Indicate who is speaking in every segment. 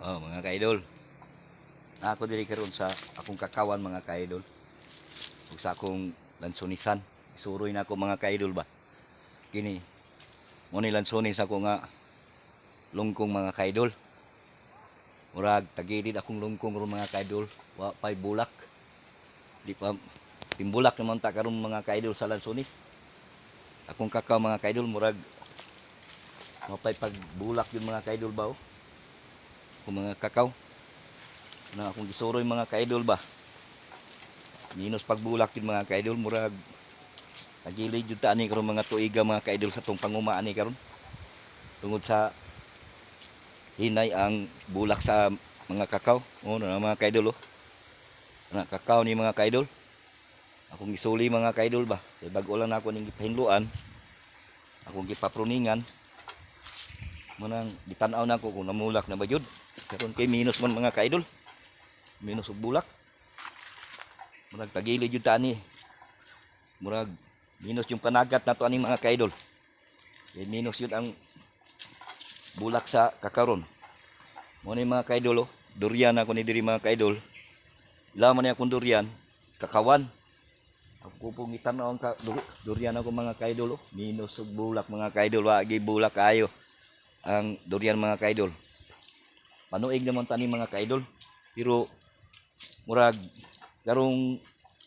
Speaker 1: Oh, mga kaidol. Ako diri karon sa akong kakawan mga kaidol. Ug sa akong lansonisan. Isuroy na ako mga kaidol ba. Kini mo ni lansonis ako nga lungkong mga kaidol. Murag tagilid akong lungkong ron mga kaidol. Wa pay bulak. Di pa timbulak naman ta karon mga kaidol sa lansonis. Akong kakaw mga kaidol murag mapay pagbulak yun mga kaidol ba oh. Kung mga kakaw na akong gisuroy mga kaidol ba. Minus pagbulak yun mga kaidol murag nagilid yun ta ani karon mga tuiga mga kaidol sa tong pangumaan ni karon. Tungod sa hinay ang bulak sa mga kakaw. Oh, na mga kaidol oh. Na kakaw ni mga kaidol. Akong gisuli mga kaidol ba. Kay bag-o lang ako ning gipahinluan. Akong gipapruningan. Munang gitan-aw na ko kung namulak na ba jud. Karon kay minus man mga kaidol. Minus og bulak. Murag tagilid jud ta ani. Murag minus yung panagat nato ani mga kaidol. Kay minus yun ang bulak sa kakaron. Mo ni mga kaidol oh. Durian ako ni diri mga kaidol. Laman ni akong durian, kakawan. Ako pong itanaw ang durian ako mga kaidol oh. Minus og bulak mga kaidol, wa gi bulak kayo ang durian mga kaidol. Panuig naman tani mga kaidol. Pero murag karong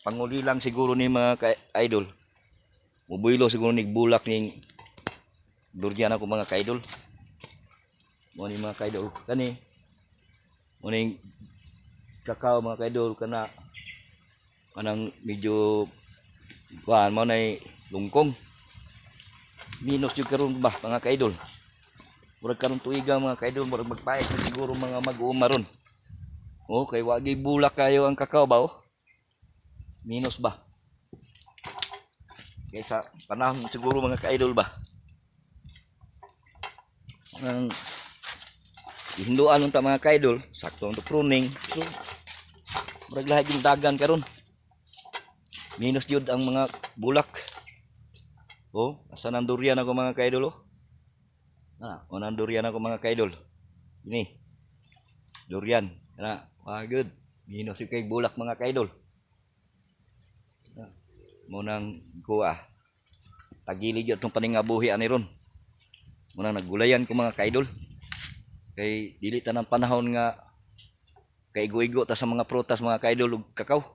Speaker 1: panguli lang siguro ni mga kaidol. Mubuylo siguro nig bulak ning durian ako mga kaidol. Mo ni mga kaidol kani mo ning kakao mga kaidol kana kanang medyo kuan mo nay lungkong. Minus yung karon ba mga kaidol. Murag karon tuiga mga kaidol murag magpaet siguro mga mag-uuma ron. Oh, kay wa gi bulak kayo ang kakao ba oh. Minus ba. Kaysa panahon siguro mga kaidol ba. Ang hinduan unta mga kaidol, sakto untuk pruning. So, murag lahi yung dagan karon. Minus jud ang mga bulak. Oh, asa nang durian ako mga kaidol oh. Unang durian ako mga kaidol. Ini. Durian. Na, good. Minus yung kay bulak mga kaidol. Munang kuha. Tagilid yun itong paningabuhi ani ron. Munang naggulayan ko mga kaidol. Kay dili ta ng panahon nga kay igo-igo ta sa mga prutas mga kaidol ug kakao.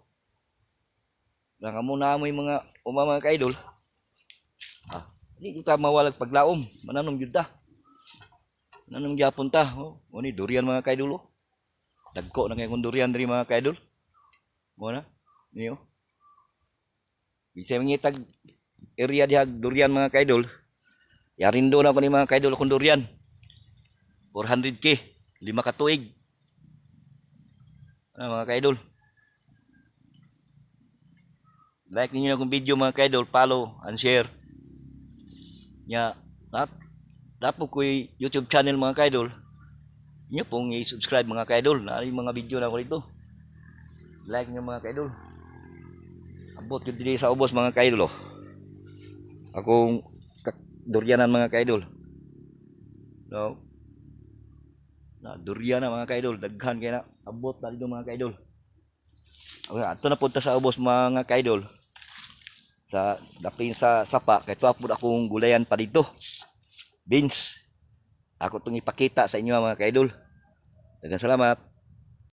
Speaker 1: Nga muna mo yung mga mga kaidol. Di kita mawalag paglaom, mananom jud ta. Nanong gyapon ta, oh, ni durian mga kaidol oh. Dagko na kay kun durian diri mga kaidol. Mo na, niyo. Bisay mangitag area diha durian mga kaidol. Yarindo na ko ni mga kaidol kun durian. 400k, 5 ka tuig. Mga kaidol. Like ninyo akong video mga kaidol, follow and share. Nya, dapo ko YouTube channel mga kaidol. Inyo pong i-subscribe mga kaidol. Na yung mga video na ko dito. Like nyo mga kaidol. Abot yun dili sa ubos mga kaidol oh. Akong durianan mga kaidol. No. Na durian na mga kaidol. Daghan kay na abot na dito mga kaidol. Okay, ato na punta sa ubos mga kaidol. Sa dapin sa sapa kay tuwa pud akong gulayan pa dito. Beans. Ako itong ipakita sa inyo mga kaidol. Daghang salamat.